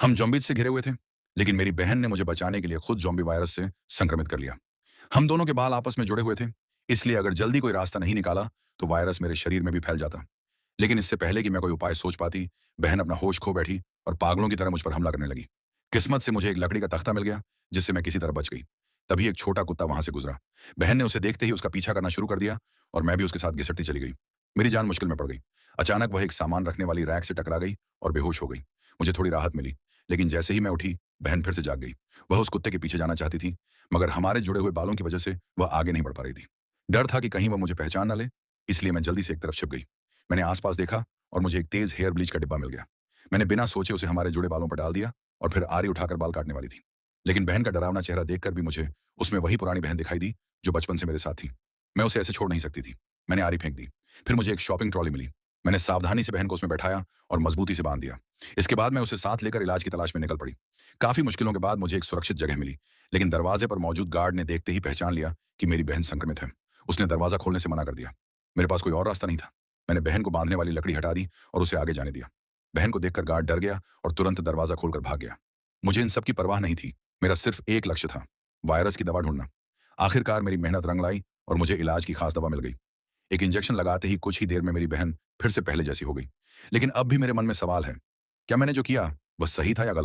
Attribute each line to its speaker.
Speaker 1: हम ज़ॉम्बीज़ से घिरे हुए थे, लेकिन मेरी बहन ने मुझे बचाने के लिए खुद ज़ॉम्बी वायरस से संक्रमित कर लिया। हम दोनों के बाल आपस में जुड़े हुए थे, इसलिए अगर जल्दी कोई रास्ता नहीं निकाला, तो वायरस मेरे शरीर में भी फैल जाता। लेकिन इससे पहले कि मैं कोई उपाय सोच पाती, बहन अपना होश खो बैठी और पागलों की तरह मुझ पर हमला करने लगी। किस्मत से मुझे एक लकड़ी का तख्ता मिल गया, जिससे मैं किसी तरह बच गई। तभी एक छोटा कुत्ता वहां से गुजरा। बहन ने उसे देखते ही उसका पीछा करना शुरू कर दिया और मैं भी उसके साथ घिसटती चली गई। मेरी जान मुश्किल में पड़ गई। अचानक वह एक सामान रखने वाली रैक से टकरा गई और बेहोश हो गई। मुझे थोड़ी राहत मिली, लेकिन जैसे ही मैं उठी, बहन फिर से जाग गई। वह उस कुत्ते के पीछे जाना चाहती थी, मगर हमारे जुड़े हुए बालों की वजह से वह आगे नहीं बढ़ पा रही थी। डर था कि कहीं वह मुझे पहचान ना ले, इसलिए मैं जल्दी से एक तरफ छिप गई। मैंने आसपास देखा और मुझे एक तेज हेयर ब्लीच का डिब्बा मिल गया। मैंने बिना सोचे उसे हमारे जुड़े बालों पर डाल दिया और फिर आरी उठाकर बाल काटने वाली थी। लेकिन बहन का डरावना चेहरा देखकर भी मुझे उसमें वही पुरानी बहन दिखाई दी, जो बचपन से मेरे साथ थी। मैं उसे ऐसे छोड़ नहीं सकती थी। मैंने आरी फेंक दी। फिर मुझे एक शॉपिंग ट्रॉली मिली। मैंने सावधानी से बहन को उसमें बैठाया और मजबूती से बांध दिया। इसके बाद मैं उसे साथ लेकर इलाज की तलाश में निकल पड़ी। काफी मुश्किलों के बाद मुझे एक सुरक्षित जगह मिली, लेकिन दरवाजे पर मौजूद गार्ड ने देखते ही पहचान लिया कि मेरी बहन संक्रमित है। उसने दरवाजा खोलने से मना कर दिया। मेरे पास कोई और रास्ता नहीं था। मैंने बहन को बांधने वाली लकड़ी हटा दी और उसे आगे जाने दिया। बहन को देखकर गार्ड डर गया और तुरंत दरवाजा खोलकर भाग गया। मुझे इन सब की परवाह नहीं थी। मेरा सिर्फ एक लक्ष्य था, वायरस की दवा ढूंढना। आखिरकार मेरी मेहनत रंग लाई और मुझे इलाज की खास दवा मिल गई। एक इंजेक्शन लगाते ही कुछ ही देर में मेरी बहन फिर से पहले जैसी हो गई। लेकिन अब भी मेरे मन में सवाल है, क्या मैंने जो किया वह सही था या गलत?